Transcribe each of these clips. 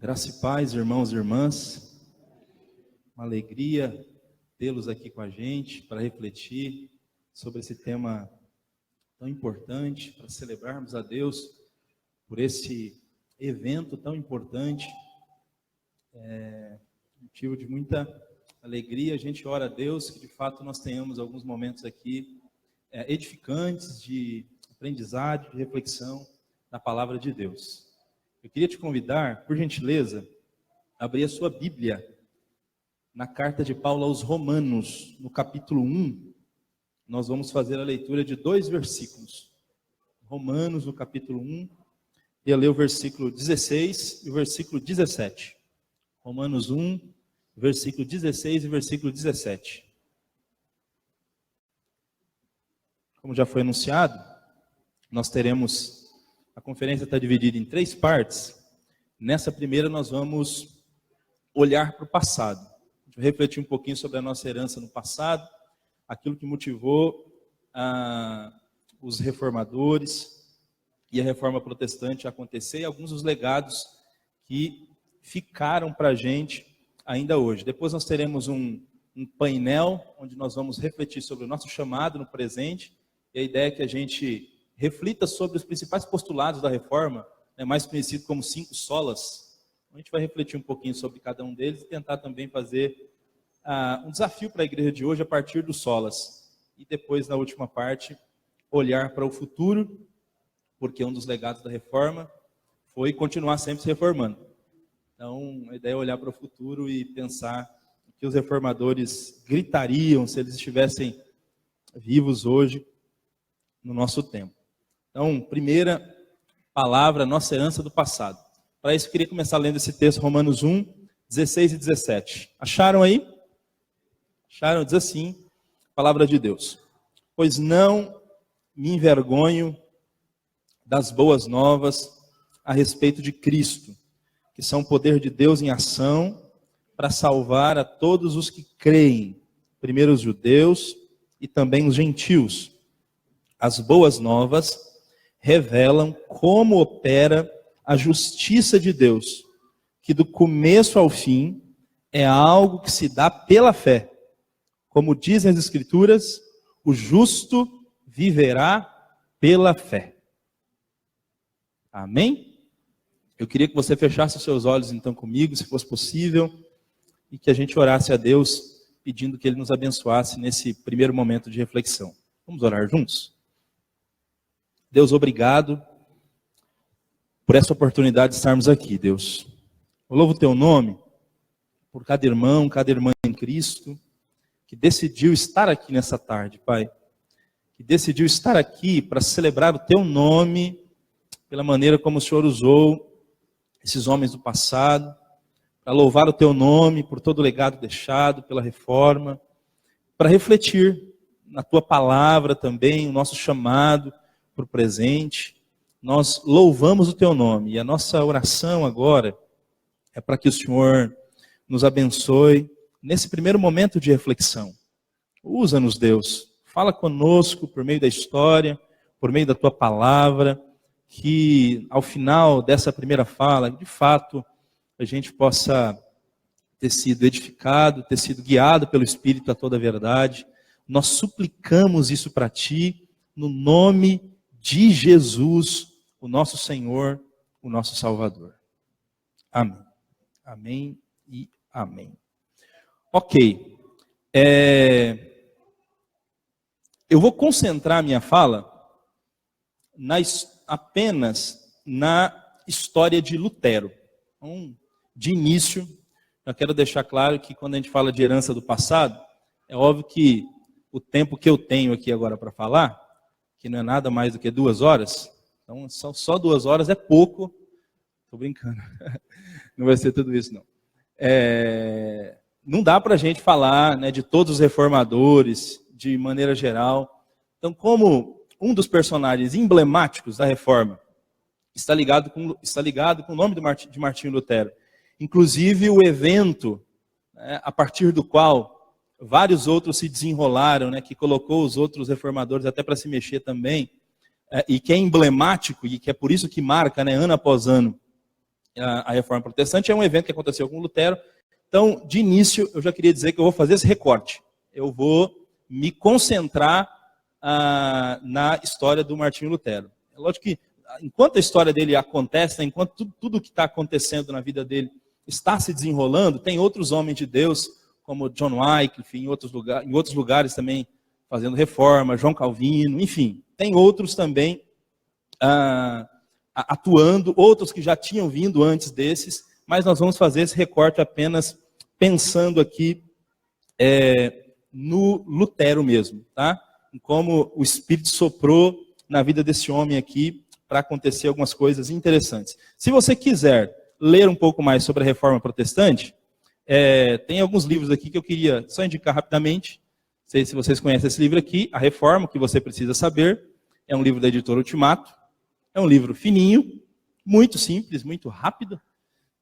Graça e paz, irmãos e irmãs. Uma alegria tê-los aqui com a gente para refletir sobre esse tema tão importante, para celebrarmos a Deus por esse evento tão importante. Motivo de muita alegria. A gente ora a Deus que de fato nós tenhamos alguns momentos aqui edificantes de aprendizado, de reflexão na palavra de Deus. Eu queria te convidar, por gentileza, a abrir a sua Bíblia na carta de Paulo aos Romanos, no capítulo 1. Nós vamos fazer a leitura de 2 versículos. Romanos, no capítulo 1, e ler o versículo 16 e o versículo 17. Romanos 1, versículo 16 e versículo 17. Como já foi anunciado, nós teremos... A conferência está dividida em 3 partes. Nessa primeira nós vamos olhar para o passado. A gente vai refletir um pouquinho sobre a nossa herança no passado, aquilo que motivou os reformadores e a reforma protestante a acontecer, e alguns dos legados que ficaram para a gente ainda hoje. Depois nós teremos um painel, onde nós vamos refletir sobre o nosso chamado no presente, e a ideia é que a gente reflita sobre os principais postulados da reforma, mais conhecido como 5 solas. A gente vai refletir um pouquinho sobre cada um deles e tentar também fazer um desafio para a igreja de hoje a partir dos solas. E depois, na última parte, olhar para o futuro, porque um dos legados da reforma foi continuar sempre se reformando. Então, a ideia é olhar para o futuro e pensar o que os reformadores gritariam se eles estivessem vivos hoje no nosso tempo. Então, primeira palavra, nossa herança do passado. Para isso, eu queria começar lendo esse texto, Romanos 1, 16 e 17. Acharam aí? Acharam? Diz assim, palavra de Deus. Pois não me envergonho das boas novas a respeito de Cristo, que são o poder de Deus em ação para salvar a todos os que creem, primeiro os judeus e também os gentios. As boas novas revelam como opera a justiça de Deus, que do começo ao fim é algo que se dá pela fé. Como dizem as Escrituras, o justo viverá pela fé. Amém? Eu queria que você fechasse os seus olhos então comigo, se fosse possível, e que a gente orasse a Deus, pedindo que Ele nos abençoasse nesse primeiro momento de reflexão. Vamos orar juntos? Deus, obrigado por essa oportunidade de estarmos aqui, Deus. Eu louvo o Teu nome por cada irmão, cada irmã em Cristo, que decidiu estar aqui nessa tarde, Pai. Que decidiu estar aqui para celebrar o Teu nome, pela maneira como o Senhor usou esses homens do passado, para louvar o Teu nome por todo o legado deixado pela reforma, para refletir na Tua palavra também, o nosso chamado para o presente. Nós louvamos o Teu nome, e a nossa oração agora é para que o Senhor nos abençoe nesse primeiro momento de reflexão. Usa-nos, Deus, fala conosco por meio da história, por meio da Tua palavra, que ao final dessa primeira fala, de fato, a gente possa ter sido edificado, ter sido guiado pelo Espírito a toda a verdade. Nós suplicamos isso para Ti, no nome de Jesus, o nosso Senhor, o nosso Salvador. Amém. Amém e amém. Ok. Eu vou concentrar minha fala apenas na história de Lutero. Então, de início, eu quero deixar claro que quando a gente fala de herança do passado, é óbvio que o tempo que eu tenho aqui agora para falar, que não é nada mais do que 2 horas, então só 2 horas é pouco, estou brincando, não vai ser tudo isso não. Não dá para a gente falar, né, de todos os reformadores, de maneira geral. Então, como um dos personagens emblemáticos da reforma está ligado com o nome de Martinho Lutero, inclusive o evento, né, a partir do qual vários outros se desenrolaram, né, que colocou os outros reformadores até para se mexer também, e que é emblemático, e que é por isso que marca, né, ano após ano, a Reforma Protestante, é um evento que aconteceu com Lutero. Então, de início, eu já queria dizer que eu vou fazer esse recorte. Eu vou me concentrar na história do Martinho Lutero. É lógico que, enquanto a história dele acontece, enquanto tudo que está acontecendo na vida dele está se desenrolando, tem outros homens de Deus, como John Wycliffe, em outros lugares também fazendo reforma, João Calvino, enfim, tem outros também atuando, outros que já tinham vindo antes desses, mas nós vamos fazer esse recorte apenas pensando aqui no Lutero mesmo, tá? Em como o Espírito soprou na vida desse homem aqui para acontecer algumas coisas interessantes. Se você quiser ler um pouco mais sobre a Reforma Protestante, tem alguns livros aqui que eu queria só indicar rapidamente. Não sei se vocês conhecem esse livro aqui, A Reforma, o que você precisa saber. É um livro da editora Ultimato. É um livro fininho, muito simples, muito rápido.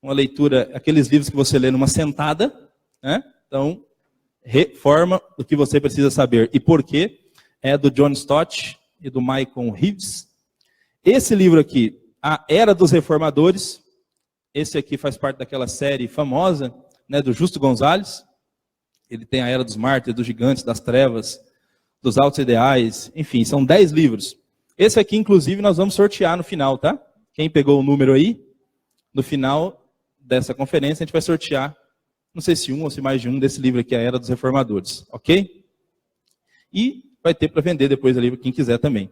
Uma leitura, aqueles livros que você lê numa sentada, né? Então, Reforma, o que você precisa saber e por quê, é do John Stott e do Michael Reeves. Esse livro aqui, A Era dos Reformadores, esse aqui faz parte daquela série famosa, né, do Justo Gonzalez. Ele tem a Era dos Mártires, dos Gigantes, das Trevas, dos Altos Ideais, enfim, são 10 livros. Esse aqui, inclusive, nós vamos sortear no final, tá? Quem pegou o número aí, no final dessa conferência, a gente vai sortear, não sei se um ou se mais de um, desse livro aqui, A Era dos Reformadores, ok? E vai ter para vender depois ali, quem quiser também.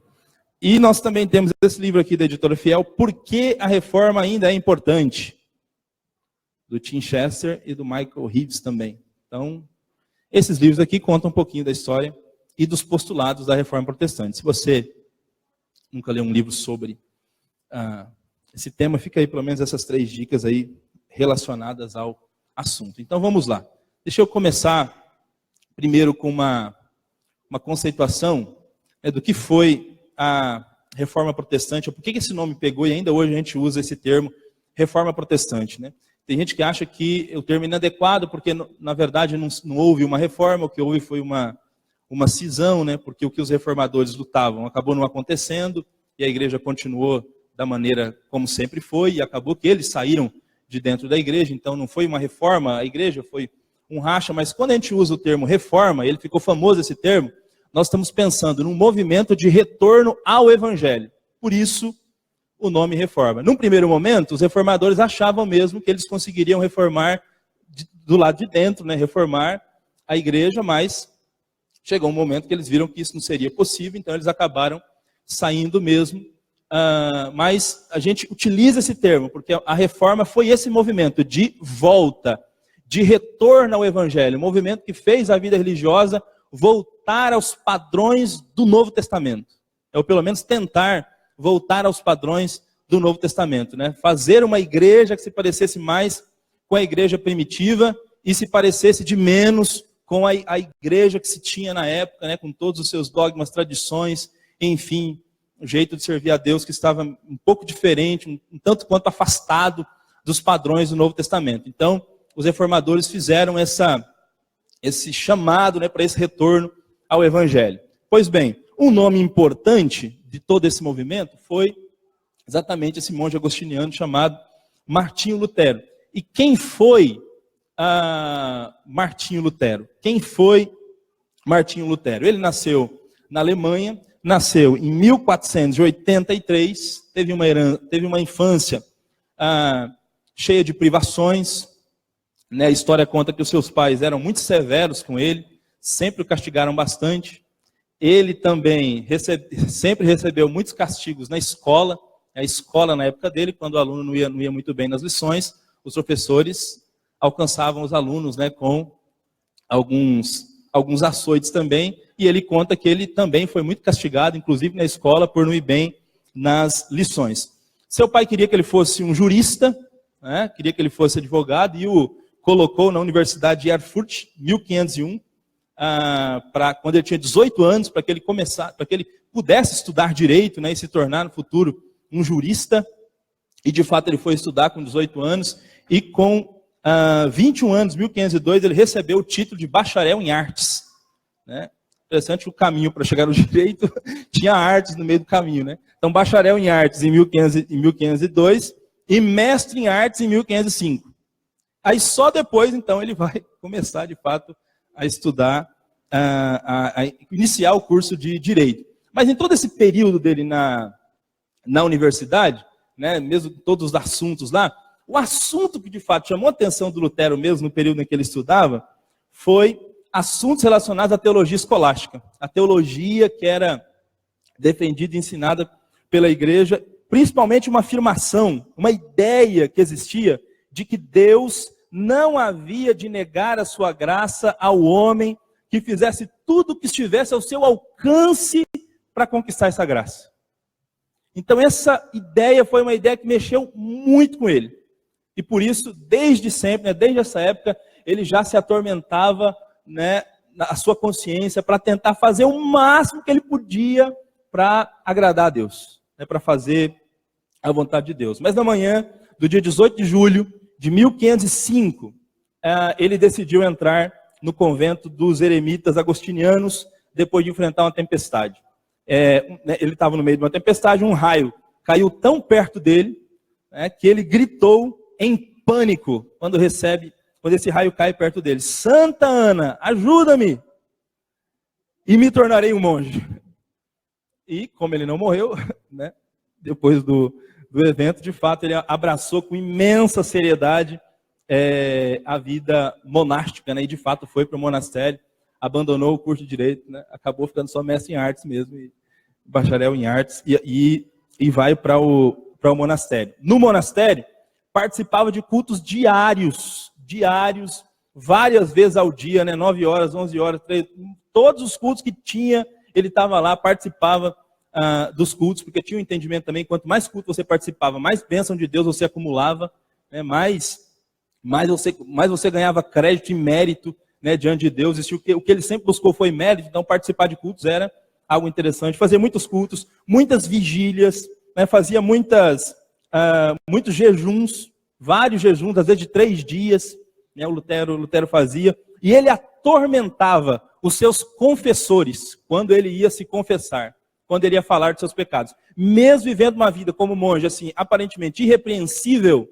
E nós também temos esse livro aqui da Editora Fiel, Por que a Reforma ainda é importante? Do Tim Chester e do Michael Reeves também. Então, esses livros aqui contam um pouquinho da história e dos postulados da Reforma Protestante. Se você nunca leu um livro sobre esse tema, fica aí pelo menos essas 3 dicas aí relacionadas ao assunto. Então vamos lá. Deixa eu começar primeiro com uma conceituação do que foi a Reforma Protestante, por que esse nome pegou e ainda hoje a gente usa esse termo Reforma Protestante, né? Tem gente que acha que o termo é inadequado porque, na verdade, não houve uma reforma, o que houve foi uma cisão, né? Porque o que os reformadores lutavam acabou não acontecendo e a igreja continuou da maneira como sempre foi e acabou que eles saíram de dentro da igreja, então não foi uma reforma, a igreja foi um racha, mas quando a gente usa o termo reforma, ele ficou famoso esse termo, nós estamos pensando num movimento de retorno ao evangelho. Por isso, o nome reforma. Num primeiro momento, os reformadores achavam mesmo que eles conseguiriam reformar do lado de dentro, né, reformar a igreja, mas chegou um momento que eles viram que isso não seria possível, então eles acabaram saindo mesmo. Mas a gente utiliza esse termo, porque a reforma foi esse movimento de volta, de retorno ao evangelho, um movimento que fez a vida religiosa voltar aos padrões do Novo Testamento. Ou pelo menos tentar voltar aos padrões do Novo Testamento, né? Fazer uma igreja que se parecesse mais com a igreja primitiva e se parecesse de menos com a igreja que se tinha na época, né? Com todos os seus dogmas, tradições, enfim, o jeito de servir a Deus que estava um pouco diferente, um tanto quanto afastado dos padrões do Novo Testamento. Então, os reformadores fizeram esse chamado, né, para esse retorno ao Evangelho. Pois bem, um nome importante de todo esse movimento foi exatamente esse monge agostiniano chamado Martinho Lutero. E quem foi Martinho Lutero? Quem foi Martinho Lutero? Ele nasceu na Alemanha, nasceu em 1483, teve uma infância cheia de privações, né? A história conta que os seus pais eram muito severos com ele, sempre o castigaram bastante. Ele também sempre recebeu muitos castigos na escola. A escola, na época dele, quando o aluno não ia muito bem nas lições, os professores alcançavam os alunos, né, com alguns açoites também. E ele conta que ele também foi muito castigado, inclusive na escola, por não ir bem nas lições. Seu pai queria que ele fosse um jurista, né, queria que ele fosse advogado, e o colocou na Universidade de Erfurt, 1501, quando ele tinha 18 anos, para que ele pudesse estudar direito, né, e se tornar no futuro um jurista. E de fato ele foi estudar com 18 anos, e com 21 anos, 1502, ele recebeu o título de bacharel em artes, né? Interessante, o caminho para chegar no direito tinha artes no meio do caminho, né? Então, bacharel em artes em 1502, e mestre em artes em 1505. Aí só depois, então, ele vai começar, de fato, a estudar, a iniciar o curso de Direito. Mas em todo esse período dele na universidade, né, mesmo todos os assuntos lá, o assunto que de fato chamou a atenção do Lutero mesmo no período em que ele estudava foi assuntos relacionados à teologia escolástica. A teologia que era defendida e ensinada pela igreja, principalmente uma afirmação, uma ideia que existia de que Deus não havia de negar a sua graça ao homem que fizesse tudo o que estivesse ao seu alcance para conquistar essa graça. Então essa ideia foi uma ideia que mexeu muito com ele. E por isso, desde sempre, né, desde essa época, ele já se atormentava, né, a sua consciência para tentar fazer o máximo que ele podia para agradar a Deus, né, para fazer a vontade de Deus. Mas na manhã do dia 18 de julho de 1505, ele decidiu entrar no convento dos eremitas agostinianos depois de enfrentar uma tempestade. Ele estava no meio de uma tempestade, um raio caiu tão perto dele, né, que ele gritou em pânico quando esse raio cai perto dele: Santa Ana, ajuda-me e me tornarei um monge. E como ele não morreu, né, depois do evento, de fato, ele abraçou com imensa seriedade a vida monástica, né, e de fato foi para o monastério, abandonou o curso de Direito, né, acabou ficando só mestre em artes mesmo, e bacharel em artes, e vai para o monastério. No monastério, participava de cultos diários, várias vezes ao dia, né, 9 horas, 11 horas, 3, todos os cultos que tinha, ele estava lá, participava dos cultos, porque tinha um entendimento também, quanto mais culto você participava, mais bênção de Deus você acumulava, né, mais você ganhava crédito e mérito, né, diante de Deus. E o que ele sempre buscou foi mérito, então participar de cultos era algo interessante. Fazia muitos cultos, muitas vigílias, né, fazia muitos jejuns, vários jejuns, às vezes de 3 dias, né, o Lutero fazia, e ele atormentava os seus confessores quando ele ia se confessar, quando ele ia falar de seus pecados. Mesmo vivendo uma vida como monge, assim, aparentemente irrepreensível,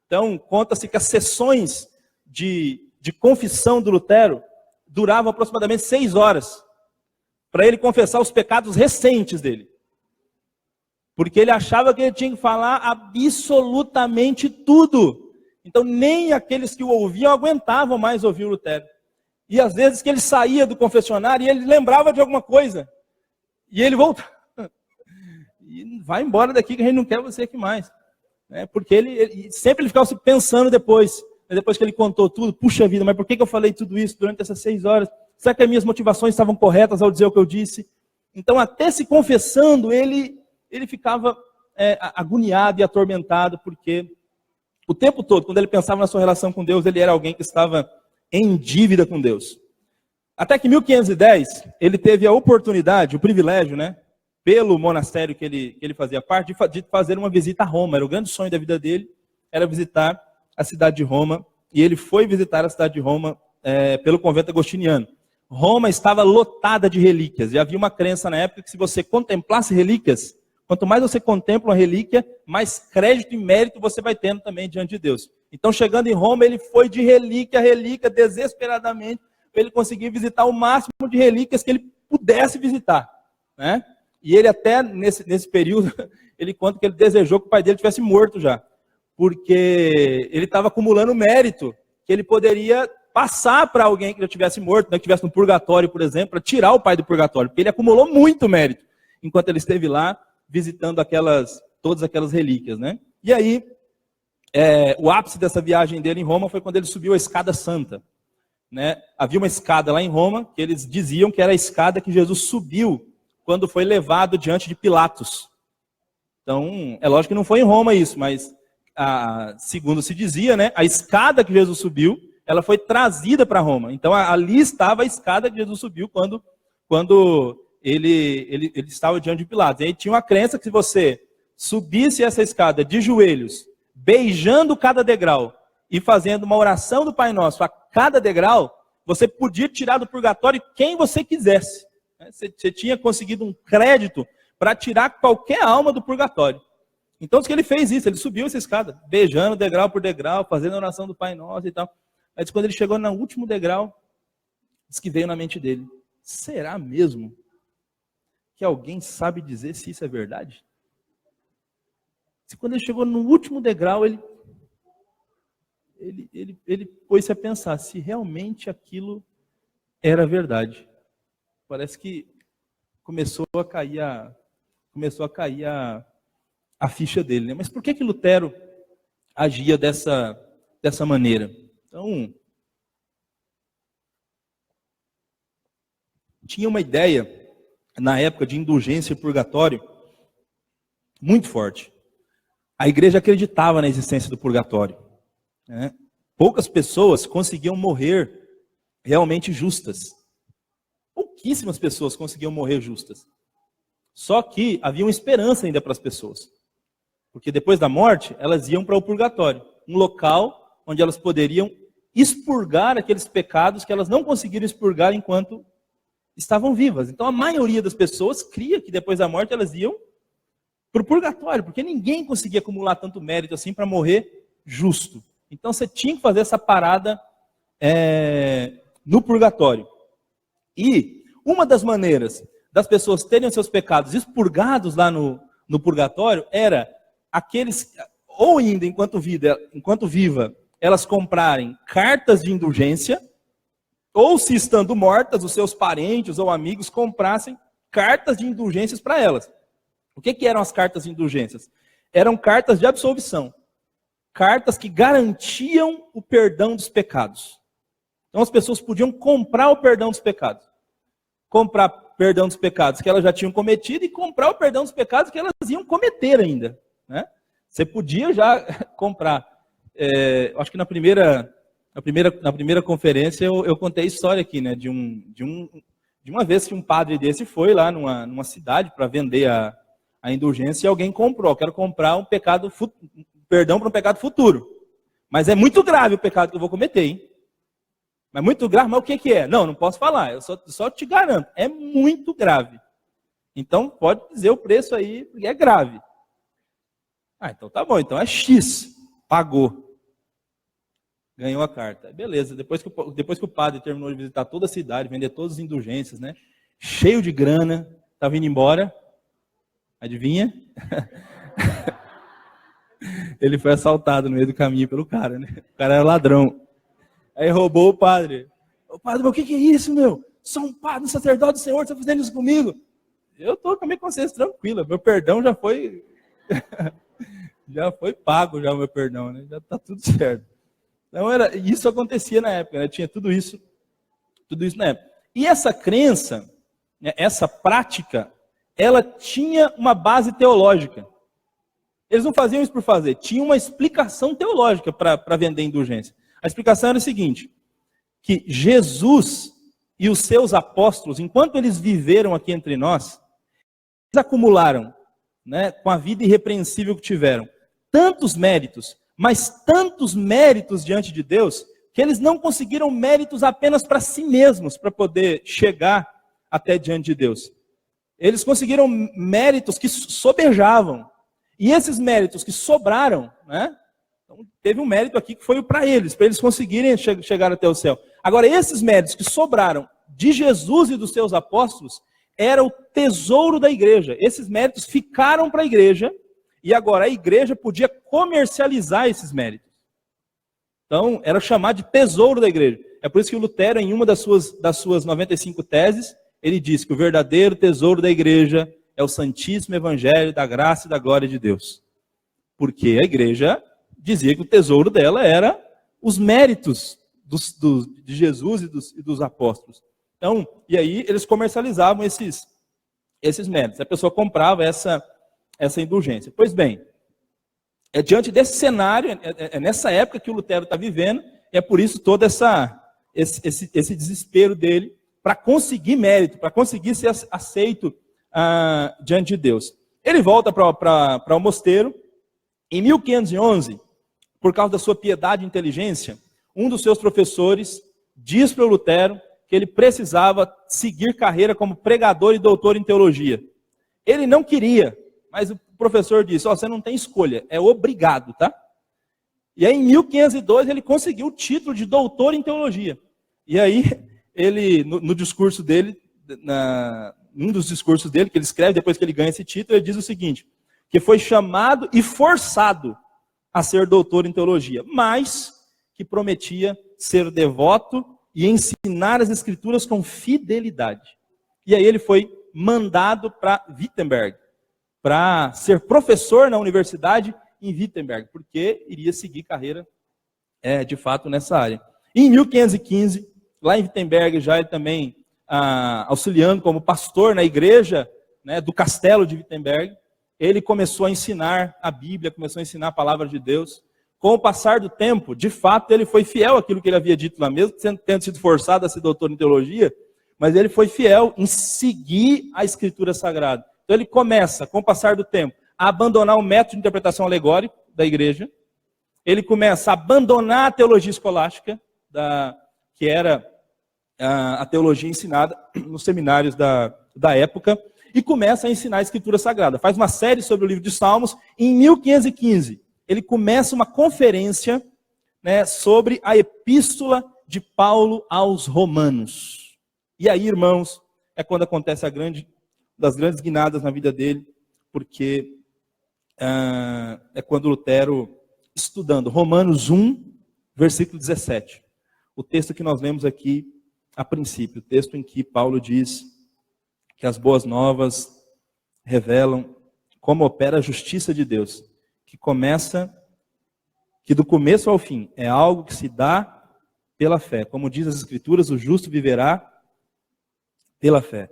então conta-se que as sessões de confissão do Lutero duravam aproximadamente 6 horas, para ele confessar os pecados recentes dele. Porque ele achava que ele tinha que falar absolutamente tudo. Então nem aqueles que o ouviam aguentavam mais ouvir o Lutero. E às vezes que ele saía do confessionário e ele lembrava de alguma coisa. E ele voltava. E vai embora daqui que a gente não quer você aqui mais. Porque ele sempre ficava pensando depois que ele contou tudo, puxa vida, mas por que eu falei tudo isso durante essas 6 horas? Será que as minhas motivações estavam corretas ao dizer o que eu disse? Então até se confessando, ele ficava agoniado e atormentado, porque o tempo todo, quando ele pensava na sua relação com Deus, ele era alguém que estava em dívida com Deus. Até que em 1510, ele teve a oportunidade, o privilégio, né, pelo monastério que ele fazia parte, de fazer uma visita a Roma. Era o grande sonho da vida dele, era visitar a cidade de Roma, e ele foi visitar a cidade de Roma pelo convento agostiniano. Roma estava lotada de relíquias, e havia uma crença na época que se você contemplasse relíquias, quanto mais você contempla uma relíquia, mais crédito e mérito você vai tendo também diante de Deus. Então, chegando em Roma, ele foi de relíquia a relíquia, desesperadamente, para ele conseguir visitar o máximo de relíquias que ele pudesse visitar, né? E ele até, nesse período, ele conta que ele desejou que o pai dele tivesse morto já, porque ele estava acumulando mérito, que ele poderia passar para alguém que já tivesse morto, né, que estivesse no purgatório, por exemplo, para tirar o pai do purgatório, porque ele acumulou muito mérito, enquanto ele esteve lá, visitando todas aquelas relíquias, né? E aí, o ápice dessa viagem dele em Roma foi quando ele subiu a escada santa, né? Havia uma escada lá em Roma, que eles diziam que era a escada que Jesus subiu quando foi levado diante de Pilatos. Então, é lógico que não foi em Roma isso, mas segundo se dizia, né, a escada que Jesus subiu, ela foi trazida para Roma. Então, ali estava a escada que Jesus subiu quando ele estava diante de Pilatos. E aí tinha uma crença que se você subisse essa escada de joelhos, beijando cada degrau e fazendo uma oração do Pai Nosso a cada degrau, você podia tirar do purgatório quem você quisesse. Você tinha conseguido um crédito para tirar qualquer alma do purgatório. Então, diz que ele fez isso, ele subiu essa escada, beijando degrau por degrau, fazendo a oração do Pai Nosso e tal. Aí, quando ele chegou no último degrau, diz que veio na mente dele: será mesmo que alguém sabe dizer se isso é verdade? Diz que quando ele chegou no último degrau, ele pôs-se a pensar se realmente aquilo era verdade. Parece que começou a cair a ficha dele, né? Mas por que Lutero agia dessa maneira? Então, tinha uma ideia, na época, de indulgência e purgatório muito forte. A igreja acreditava na existência do purgatório, né? Poucas pessoas conseguiam morrer realmente justas. Pouquíssimas pessoas conseguiam morrer justas. Só que havia uma esperança ainda para as pessoas. Porque depois da morte, elas iam para o purgatório. Um local onde elas poderiam expurgar aqueles pecados que elas não conseguiram expurgar enquanto estavam vivas. Então a maioria das pessoas cria que depois da morte elas iam para o purgatório. Porque ninguém conseguia acumular tanto mérito assim para morrer justo. Então você tinha que fazer essa parada no purgatório. E uma das maneiras das pessoas terem os seus pecados expurgados lá no purgatório era aqueles, ou ainda enquanto viva, elas comprarem cartas de indulgência, ou se estando mortas, os seus parentes ou amigos comprassem cartas de indulgências para elas. O que eram as cartas de indulgências? Eram cartas de absolvição. Cartas que garantiam o perdão dos pecados. Então as pessoas podiam comprar o perdão dos pecados. Comprar perdão dos pecados que elas já tinham cometido e comprar o perdão dos pecados que elas iam cometer ainda, né? Você podia já comprar. Acho que na primeira conferência eu contei a história aqui, né? De uma vez que um padre desse foi lá numa cidade para vender a indulgência e alguém comprou. Quero comprar perdão para um pecado futuro. Mas é muito grave o pecado que eu vou cometer, hein? Mas muito grave, mas o que é? Não posso falar, eu só te garanto, é muito grave. Então pode dizer o preço aí, porque é grave. Então tá bom, então é X, pagou. Ganhou a carta. Beleza, depois que o padre terminou de visitar toda a cidade, vender todas as indulgências, né? Cheio de grana, estava indo embora. Adivinha? Ele foi assaltado no meio do caminho pelo cara, né? O cara era ladrão. Aí roubou o padre. O padre, mas o que é isso, meu? Sou um padre, um sacerdote do Senhor, você está fazendo isso comigo? Eu estou com a minha consciência tranquila. Meu perdão já foi já foi pago, já o meu perdão, né? Já está tudo certo. Então isso acontecia na época, né? Tinha tudo isso na época. E essa crença, né, essa prática, ela tinha uma base teológica. Eles não faziam isso por fazer, tinha uma explicação teológica para vender indulgência. A explicação era o seguinte, que Jesus e os seus apóstolos, enquanto eles viveram aqui entre nós, eles acumularam, né, com a vida irrepreensível que tiveram, tantos méritos, mas tantos méritos diante de Deus, que eles não conseguiram méritos apenas para si mesmos, para poder chegar até diante de Deus. Eles conseguiram méritos que sobejavam. E esses méritos que sobraram, né? Então, teve um mérito aqui que foi para eles conseguirem chegar até o céu. Agora, esses méritos que sobraram de Jesus e dos seus apóstolos, era o tesouro da igreja. Esses méritos ficaram para a igreja, e agora a igreja podia comercializar esses méritos. Então, era chamado de tesouro da igreja. É por isso que o Lutero, em uma das suas 95 teses, ele diz que o verdadeiro tesouro da igreja é o Santíssimo Evangelho da graça e da glória de Deus. Porque a igreja dizia que o tesouro dela era os méritos de Jesus e dos apóstolos. Então, e aí eles comercializavam esses méritos. A pessoa comprava essa indulgência. Pois bem, é diante desse cenário, é nessa época que o Lutero está vivendo, e é por isso todo esse desespero dele para conseguir mérito, para conseguir ser aceito diante de Deus. Ele volta para o mosteiro. Em 1511, por causa da sua piedade e inteligência, um dos seus professores diz para o Lutero que ele precisava seguir carreira como pregador e doutor em teologia. Ele não queria, mas o professor disse, você não tem escolha, é obrigado, tá? E aí, em 1502, ele conseguiu o título de doutor em teologia. E aí, ele, no discurso dele, num dos discursos dele, que ele escreve depois que ele ganha esse título, ele diz o seguinte, que foi chamado e forçado a ser doutor em teologia, mas que prometia ser devoto e ensinar as escrituras com fidelidade. E aí ele foi mandado para Wittenberg, para ser professor na universidade em Wittenberg, porque iria seguir carreira, de fato, nessa área. E em 1515, lá em Wittenberg, já ele também auxiliando como pastor na igreja, né, do castelo de Wittenberg, ele começou a ensinar a Bíblia, começou a ensinar a palavra de Deus. Com o passar do tempo, de fato, ele foi fiel àquilo que ele havia dito lá mesmo, tendo sido forçado a ser doutor em teologia, mas ele foi fiel em seguir a Escritura Sagrada. Então ele começa, com o passar do tempo, a abandonar o método de interpretação alegórica da igreja, ele começa a abandonar a teologia escolástica, que era a teologia ensinada nos seminários da época, e começa a ensinar a Escritura Sagrada. Faz uma série sobre o livro de Salmos, e em 1515, ele começa uma conferência, né, sobre a epístola de Paulo aos Romanos. E aí, irmãos, é quando acontece das grandes guinadas na vida dele, porque é quando Lutero, estudando Romanos 1, versículo 17, o texto que nós lemos aqui a princípio, o texto em que Paulo diz que as boas novas revelam como opera a justiça de Deus, que do começo ao fim é algo que se dá pela fé. Como diz as Escrituras, o justo viverá pela fé.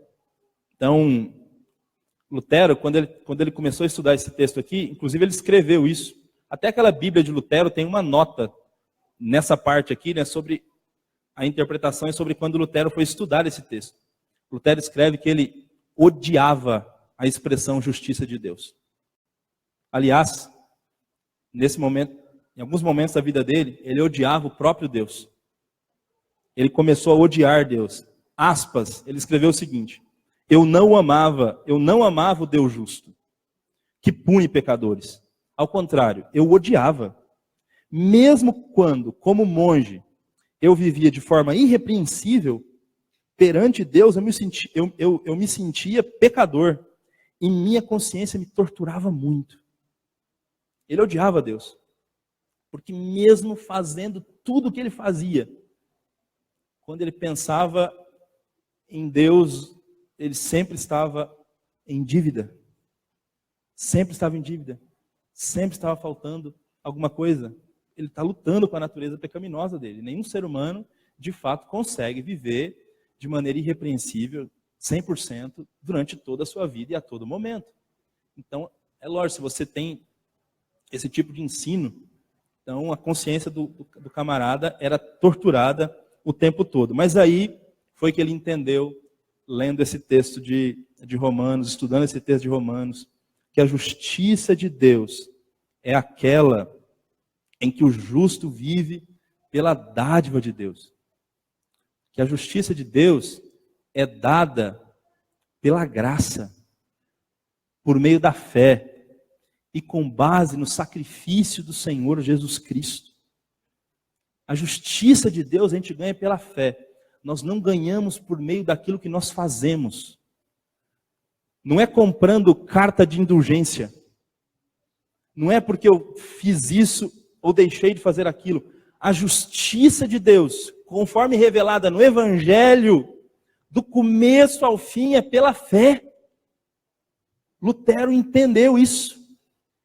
Então, Lutero, quando ele começou a estudar esse texto aqui, inclusive ele escreveu isso. Até aquela Bíblia de Lutero tem uma nota nessa parte aqui, né, sobre a interpretação e sobre quando Lutero foi estudar esse texto. Lutero escreve que ele odiava a expressão justiça de Deus. Aliás, nesse momento, em alguns momentos da vida dele, ele odiava o próprio Deus. Ele começou a odiar Deus. Aspas, ele escreveu o seguinte: eu não amava o Deus justo, que pune pecadores. Ao contrário, eu odiava. Mesmo quando, como monge, eu vivia de forma irrepreensível, perante Deus eu me sentia pecador. E minha consciência me torturava muito. Ele odiava Deus. Porque mesmo fazendo tudo o que ele fazia, quando ele pensava em Deus, ele sempre estava em dívida. Sempre estava em dívida. Sempre estava faltando alguma coisa. Ele está lutando com a natureza pecaminosa dele. Nenhum ser humano, de fato, consegue viver de maneira irrepreensível, 100%, durante toda a sua vida e a todo momento. Então, é lógico, se você tem esse tipo de ensino, então a consciência do camarada era torturada o tempo todo. Mas aí foi que ele entendeu, lendo esse texto de Romanos, estudando esse texto de Romanos, que a justiça de Deus é aquela em que o justo vive pela dádiva de Deus. Que a justiça de Deus é dada pela graça, por meio da fé, e com base no sacrifício do Senhor Jesus Cristo. A justiça de Deus a gente ganha pela fé. Nós não ganhamos por meio daquilo que nós fazemos. Não é comprando carta de indulgência. Não é porque eu fiz isso ou deixei de fazer aquilo. A justiça de Deus, conforme revelada no Evangelho, do começo ao fim é pela fé. Lutero entendeu isso.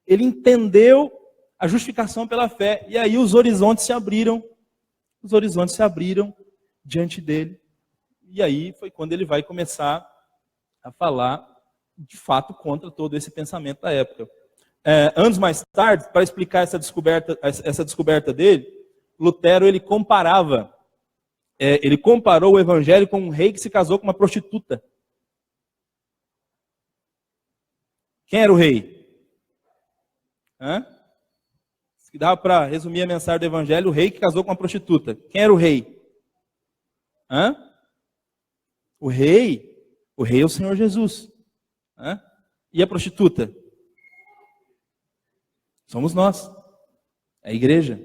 Ele entendeu a justificação pela fé. E aí os horizontes se abriram. Os horizontes se abriram diante dele. E aí foi quando ele vai começar a falar, de fato, contra todo esse pensamento da época. Anos mais tarde, para explicar essa descoberta dele, Lutero ele comparou o evangelho com um rei que se casou com uma prostituta. Quem era o rei? Se dava para resumir a mensagem do evangelho, o rei que casou com uma prostituta. Quem era o rei? O rei é o Senhor Jesus. E a prostituta? Somos nós. É a igreja.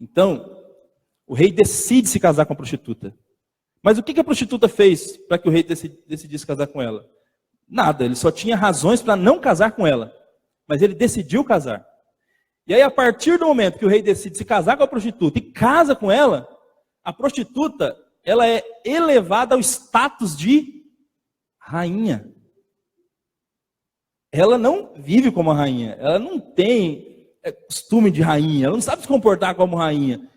Então, o rei decide se casar com a prostituta. Mas o que a prostituta fez para que o rei decidisse casar com ela? Nada, ele só tinha razões para não casar com ela. Mas ele decidiu casar. E aí, a partir do momento que o rei decide se casar com a prostituta e casa com ela, a prostituta, ela é elevada ao status de rainha. Ela não vive como a rainha, ela não tem costume de rainha, ela não sabe se comportar como rainha.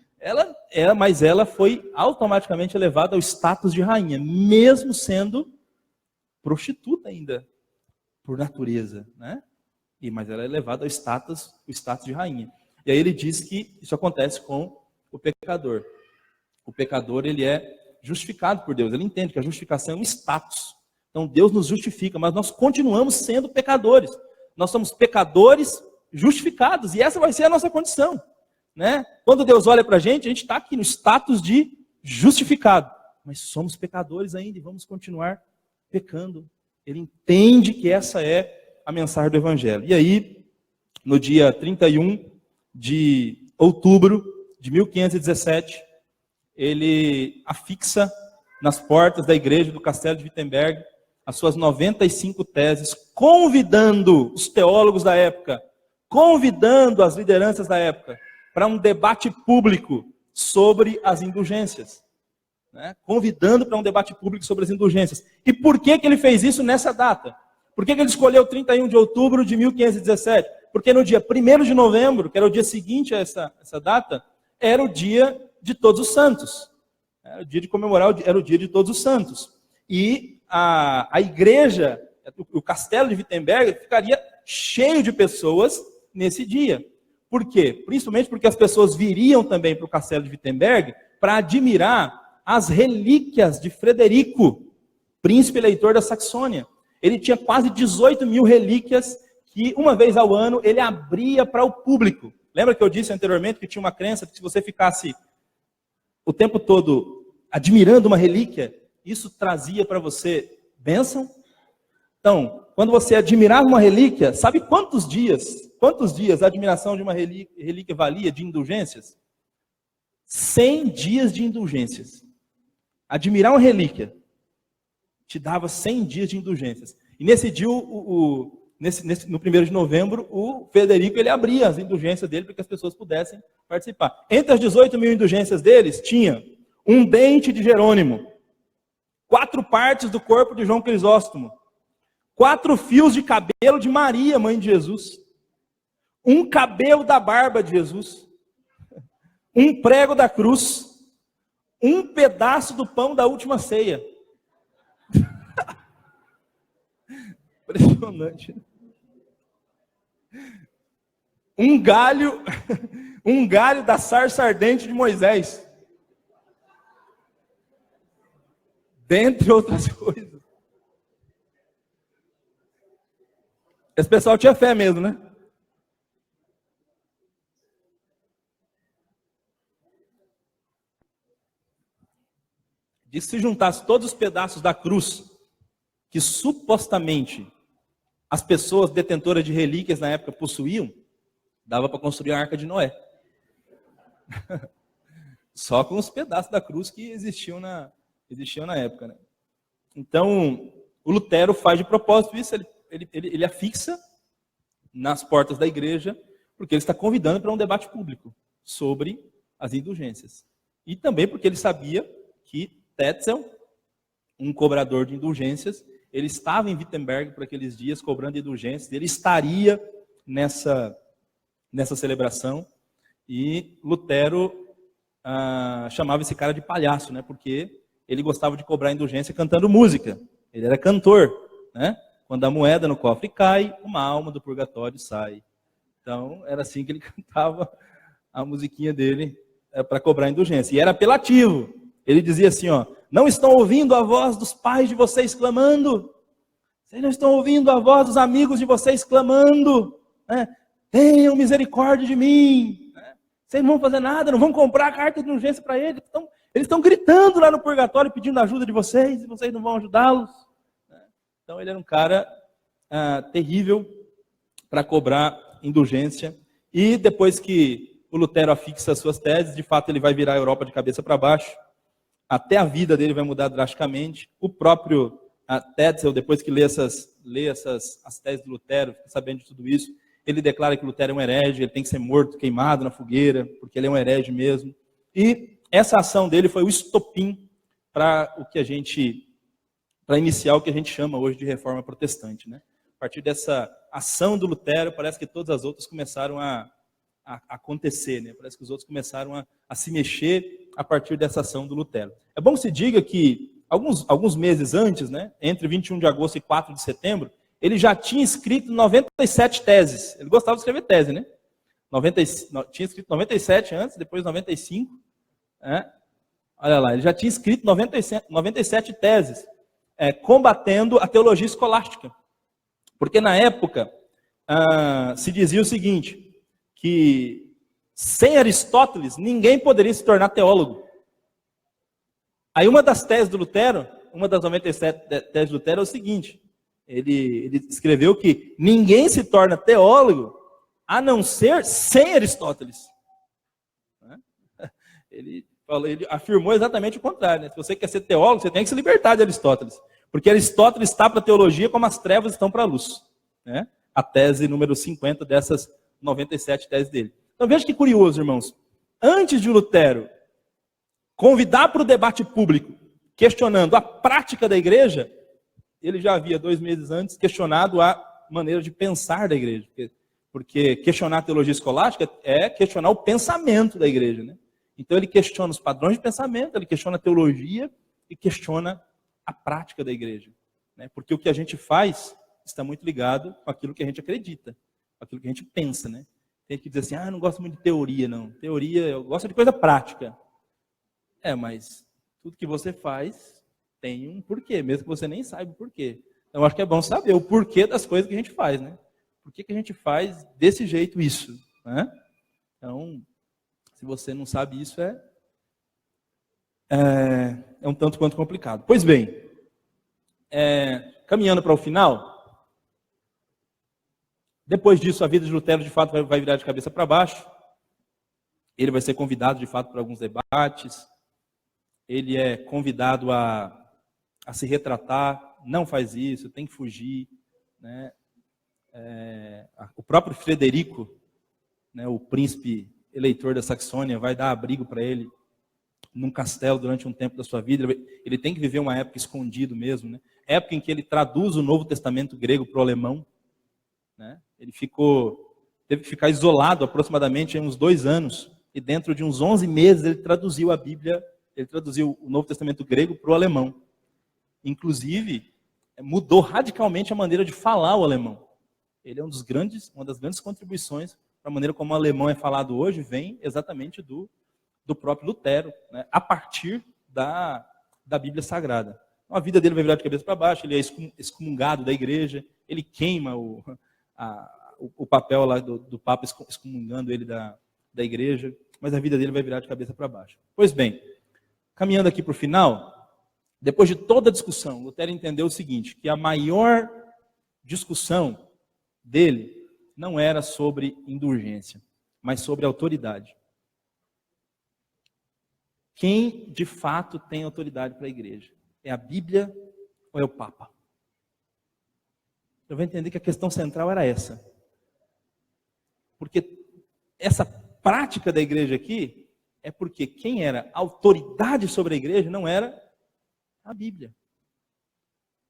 Mas ela foi automaticamente elevada ao status de rainha, mesmo sendo prostituta ainda, por natureza, né? Mas ela é elevada ao status de rainha. E aí ele diz que isso acontece com o pecador. O pecador, ele é justificado por Deus. Ele entende que a justificação é um status. Então Deus nos justifica, mas nós continuamos sendo pecadores. Nós somos pecadores justificados. E essa vai ser a nossa condição, né? Quando Deus olha para a gente está aqui no status de justificado. Mas somos pecadores ainda e vamos continuar pecando. Ele entende que essa é a mensagem do Evangelho. E aí, no dia 31 de outubro de 1517, ele afixa nas portas da igreja do Castelo de Wittenberg as suas 95 teses, convidando os teólogos da época, convidando as lideranças da época para um debate público sobre as indulgências. Né? Convidando para um debate público sobre as indulgências. E por que ele fez isso nessa data? Por que ele escolheu 31 de outubro de 1517? Porque no dia 1º de novembro, que era o dia seguinte a essa data, era o dia de Todos os Santos. Era o dia de comemorar, era o dia de Todos os Santos. E a igreja, o castelo de Wittenberg, ficaria cheio de pessoas nesse dia. Por quê? Principalmente porque as pessoas viriam também para o castelo de Wittenberg para admirar as relíquias de Frederico, príncipe eleitor da Saxônia. Ele tinha quase 18 mil relíquias que, uma vez ao ano, ele abria para o público. Lembra que eu disse anteriormente que tinha uma crença que se você ficasse o tempo todo admirando uma relíquia, isso trazia para você bênção? Então, quando você admirava uma relíquia, sabe quantos dias a admiração de uma relíquia valia de indulgências? 100 dias de indulgências. Admirar uma relíquia te dava 100 dias de indulgências. E nesse dia, no 1º de novembro, o Frederico ele abria as indulgências dele para que as pessoas pudessem participar. Entre as 18 mil indulgências deles, tinha um dente de Jerônimo, 4 partes do corpo de João Crisóstomo, 4 fios de cabelo de Maria, mãe de Jesus, um cabelo da barba de Jesus, um prego da cruz, um pedaço do pão da última ceia. Impressionante. Um galho da sarça ardente de Moisés. Dentre outras coisas. Esse pessoal tinha fé mesmo, né? Diz que se juntasse todos os pedaços da cruz, que supostamente as pessoas detentoras de relíquias na época possuíam, dava para construir a Arca de Noé. Só com os pedaços da cruz que existiam na época. Né? Então, o Lutero faz de propósito isso, ele afixa nas portas da igreja, porque ele está convidando para um debate público sobre as indulgências. E também porque ele sabia que Tetzel, um cobrador de indulgências, ele estava em Wittenberg por aqueles dias cobrando indulgências, ele estaria nessa celebração, e Lutero chamava esse cara de palhaço, né? Porque ele gostava de cobrar indulgência cantando música, ele era cantor, né? Quando a moeda no cofre cai, uma alma do purgatório sai. Então, era assim que ele cantava a musiquinha dele para cobrar indulgência, e era apelativo. Ele dizia assim, ó, não estão ouvindo a voz dos pais de vocês clamando? Vocês não estão ouvindo a voz dos amigos de vocês clamando? Né? Tenham misericórdia de mim. Né? Vocês não vão fazer nada, não vão comprar a carta de urgência para eles. Eles estão gritando lá no purgatório pedindo ajuda de vocês e vocês não vão ajudá-los. Né? Então ele era um cara terrível para cobrar indulgência. E depois que o Lutero afixa as suas teses, de fato ele vai virar a Europa de cabeça para baixo. Até a vida dele vai mudar drasticamente. O próprio Tetzel, depois que lê as teses de Lutero, fica sabendo de tudo isso, ele declara que Lutero é um herege, ele tem que ser morto, queimado na fogueira, porque ele é um herege mesmo. E essa ação dele foi o estopim para iniciar o que a gente chama hoje de reforma protestante, né? A partir dessa ação do Lutero, parece que todas as outras começaram a acontecer, né? Parece que os outros começaram a se mexer a partir dessa ação do Lutero. É bom que se diga que alguns meses antes, né, entre 21 de agosto e 4 de setembro, ele já tinha escrito 97 teses. Ele gostava de escrever tese, né? Tinha escrito 97 antes, depois 95. Né? Olha lá, ele já tinha escrito 97 teses, combatendo a teologia escolástica. Porque na época se dizia o seguinte, que sem Aristóteles ninguém poderia se tornar teólogo. Aí uma das teses do Lutero, uma das 97 teses do Lutero é o seguinte, ele escreveu que ninguém se torna teólogo a não ser sem Aristóteles. Ele afirmou exatamente o contrário. Né? Se você quer ser teólogo, você tem que se libertar de Aristóteles. Porque Aristóteles está para a teologia como as trevas estão para a luz. Né? A tese número 50 dessas 97 teses dele. Então veja que curioso, irmãos. Antes de Lutero convidar para o debate público, questionando a prática da igreja, ele já havia 2 meses antes questionado a maneira de pensar da igreja. Porque questionar a teologia escolástica é questionar o pensamento da igreja. Né? Então ele questiona os padrões de pensamento, ele questiona a teologia e questiona a prática da igreja. Né? Porque o que a gente faz está muito ligado com aquilo que a gente acredita, com aquilo que a gente pensa. Né? Tem que dizer assim, eu não gosto muito de teoria, não. Teoria, eu gosto de coisa prática. Mas tudo que você faz tem um porquê, mesmo que você nem saiba o porquê. Então acho que é bom saber o porquê das coisas que a gente faz. Né? Por que a gente faz desse jeito isso? Né? Então, se você não sabe isso, é um tanto quanto complicado. Pois bem, caminhando para o final, depois disso, a vida de Lutero, de fato, vai virar de cabeça para baixo. Ele vai ser convidado, de fato, para alguns debates. Ele é convidado a se retratar. Não faz isso, tem que fugir. Né? O próprio Frederico, né, o príncipe eleitor da Saxônia, vai dar abrigo para ele num castelo durante um tempo da sua vida. Ele tem que viver uma época escondido mesmo. Né? Época em que ele traduz o Novo Testamento grego para o alemão. Né? Ele teve que ficar isolado aproximadamente uns 2 anos. E dentro de uns 11 meses ele traduziu a Bíblia, ele traduziu o Novo Testamento grego para o alemão. Inclusive, mudou radicalmente a maneira de falar o alemão. Ele é uma das grandes contribuições para a maneira como o alemão é falado hoje, vem exatamente do próprio Lutero, né? A partir da Bíblia Sagrada. Então, a vida dele vai virar de cabeça para baixo, ele é excomungado da igreja, ele queima o papel lá do Papa excomungando ele da igreja, mas a vida dele vai virar de cabeça para baixo. Pois bem, caminhando aqui para o final, depois de toda a discussão, Lutero entendeu o seguinte, que a maior discussão dele não era sobre indulgência, mas sobre autoridade. Quem de fato tem autoridade para a igreja? É a Bíblia ou é o Papa? Eu vou entender que a questão central era essa. Porque essa prática da igreja aqui é porque quem era autoridade sobre a igreja não era a Bíblia.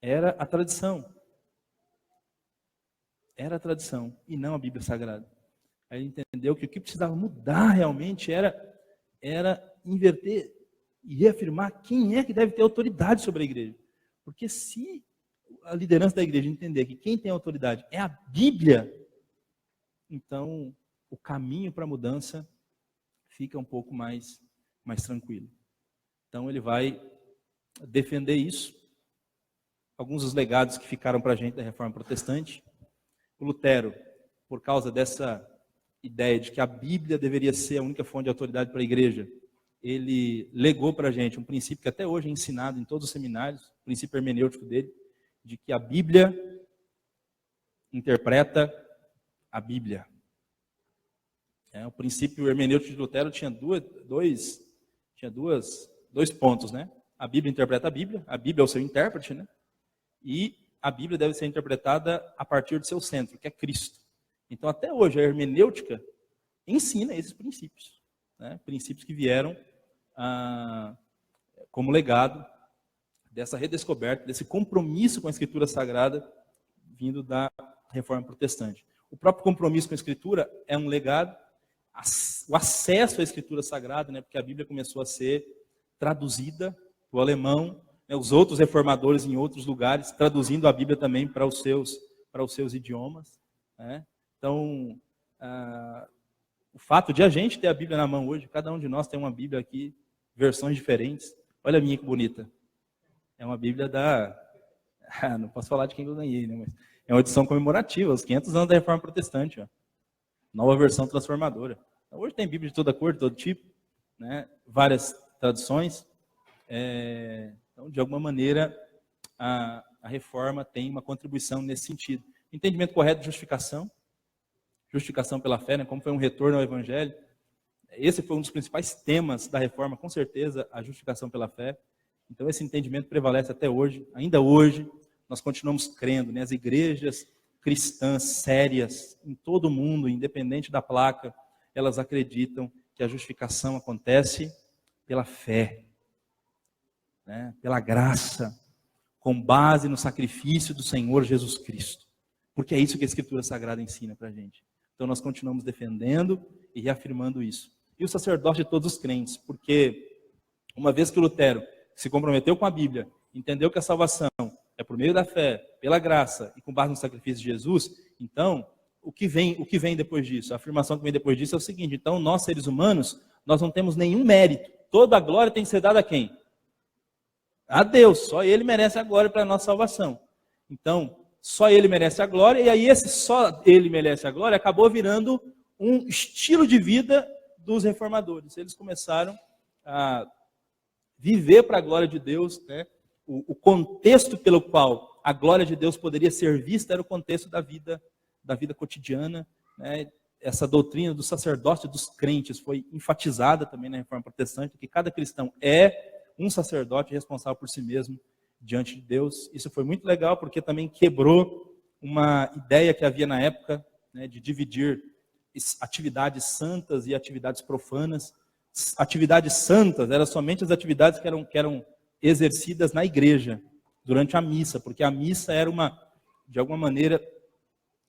Era a tradição. Era a tradição e não a Bíblia Sagrada. Aí ele entendeu que o que precisava mudar realmente era inverter e reafirmar quem é que deve ter autoridade sobre a igreja. Porque se a liderança da igreja entender que quem tem autoridade é a Bíblia, então o caminho para a mudança fica um pouco mais tranquilo. Então ele vai defender isso. Alguns dos legados que ficaram para a gente da Reforma Protestante. O Lutero, por causa dessa ideia de que a Bíblia deveria ser a única fonte de autoridade para a igreja, ele legou para a gente um princípio que até hoje é ensinado em todos os seminários, o princípio hermenêutico dele, de que a Bíblia interpreta a Bíblia. O princípio hermenêutico de Lutero tinha dois pontos, né? A Bíblia interpreta a Bíblia é o seu intérprete, né? E a Bíblia deve ser interpretada a partir do seu centro, que é Cristo. Então, até hoje, a hermenêutica ensina esses princípios, né? Princípios que vieram como legado dessa redescoberta, desse compromisso com a Escritura Sagrada, vindo da Reforma Protestante. O próprio compromisso com a Escritura é um legado, o acesso à Escritura Sagrada, né? Porque a Bíblia começou a ser traduzida para o alemão, né? Os outros reformadores em outros lugares, traduzindo a Bíblia também para os seus idiomas, né? Então, o fato de a gente ter a Bíblia na mão hoje, cada um de nós tem uma Bíblia aqui, versões diferentes. Olha a minha que bonita. É uma Bíblia não posso falar de quem eu ganhei, né? Mas é uma edição comemorativa, os 500 anos da Reforma Protestante. Ó. Nova versão transformadora. Então, hoje tem Bíblia de toda cor, de todo tipo, né? Várias traduções. Então, de alguma maneira, a Reforma tem uma contribuição nesse sentido. Entendimento correto de justificação pela fé, né? Como foi um retorno ao Evangelho. Esse foi um dos principais temas da Reforma, com certeza, a justificação pela fé. Então, esse entendimento prevalece até hoje. Ainda hoje, nós continuamos crendo, né? As igrejas cristãs sérias em todo o mundo, independente da placa, elas acreditam que a justificação acontece pela fé, né? Pela graça, com base no sacrifício do Senhor Jesus Cristo. Porque é isso que a Escritura Sagrada ensina para a gente. Então, nós continuamos defendendo e reafirmando isso. E o sacerdócio de todos os crentes, porque uma vez que Lutero se comprometeu com a Bíblia, entendeu que a salvação é por meio da fé, pela graça e com base no sacrifício de Jesus, então, o que vem depois disso? A afirmação que vem depois disso é o seguinte: então, nós seres humanos, nós não temos nenhum mérito. Toda a glória tem que ser dada a quem? A Deus. Só Ele merece a glória para a nossa salvação. Então, só Ele merece a glória, e aí esse só Ele merece a glória acabou virando um estilo de vida dos reformadores. Eles começaram a viver para a glória de Deus, né? O contexto pelo qual a glória de Deus poderia ser vista era o contexto da vida cotidiana, né? Essa doutrina do sacerdócio dos crentes foi enfatizada também na Reforma Protestante, que cada cristão é um sacerdote responsável por si mesmo diante de Deus. Isso foi muito legal, porque também quebrou uma ideia que havia na época, né, de dividir atividades santas e atividades profanas. Atividades santas eram somente as atividades que eram exercidas na igreja, durante a missa, porque a missa era de alguma maneira,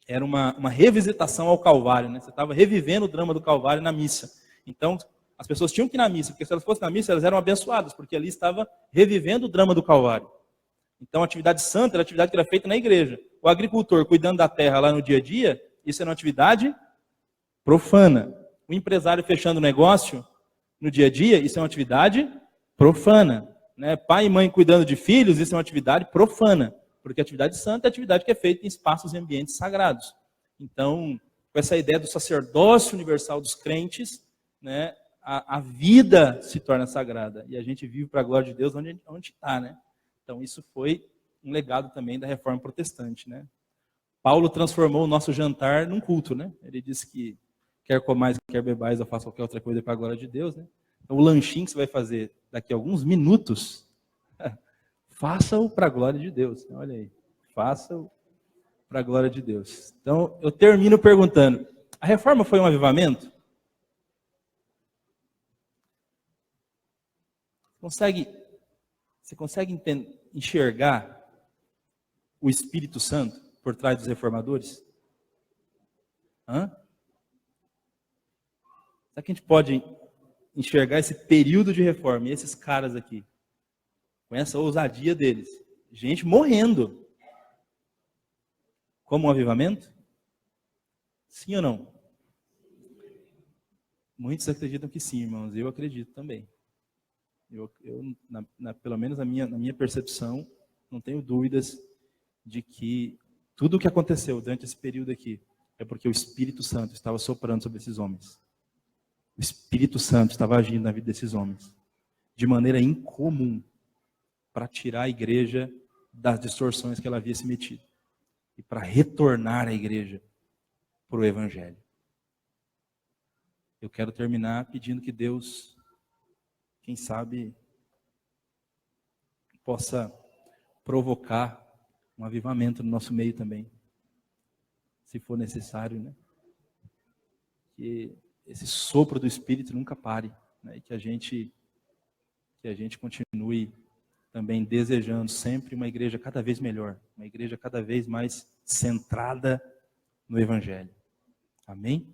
era uma revisitação ao Calvário, né? Você estava revivendo o drama do Calvário na missa. Então, as pessoas tinham que ir na missa, porque se elas fossem na missa, elas eram abençoadas, porque ali estava revivendo o drama do Calvário. Então, a atividade santa era a atividade que era feita na igreja. O agricultor cuidando da terra lá no dia a dia, isso era uma atividade profana. O empresário fechando o negócio no dia a dia, isso é uma atividade profana. Né? Pai e mãe cuidando de filhos, isso é uma atividade profana. Porque a atividade santa é a atividade que é feita em espaços e ambientes sagrados. Então, com essa ideia do sacerdócio universal dos crentes, né, a vida se torna sagrada. E a gente vive para a glória de Deus onde está, né? Então, isso foi um legado também da Reforma Protestante, né? Paulo transformou o nosso jantar num culto, né? Ele disse que quer comais, quer bebais, eu faço qualquer outra coisa para a glória de Deus, né? Então, o lanchinho que você vai fazer daqui a alguns minutos, faça-o para a glória de Deus. Olha aí, faça-o para a glória de Deus. Então, eu termino perguntando, a reforma foi um avivamento? Você consegue enxergar o Espírito Santo por trás dos reformadores? Será que a gente pode enxergar esse período de reforma e esses caras aqui, com essa ousadia deles, gente morrendo, como um avivamento? Sim ou não? Muitos acreditam que sim, irmãos. Eu acredito também. Pelo menos na minha percepção, não tenho dúvidas de que tudo o que aconteceu durante esse período aqui é porque o Espírito Santo estava soprando sobre esses homens. O Espírito Santo estava agindo na vida desses homens de maneira incomum para tirar a igreja das distorções que ela havia se metido e para retornar a igreja para o Evangelho. eu quero terminar pedindo que Deus, quem sabe, possa provocar um avivamento no nosso meio também, se for necessário, né? Que esse sopro do Espírito nunca pare, né? E que a gente continue também desejando sempre uma igreja cada vez melhor, uma igreja cada vez mais centrada no Evangelho. Amém?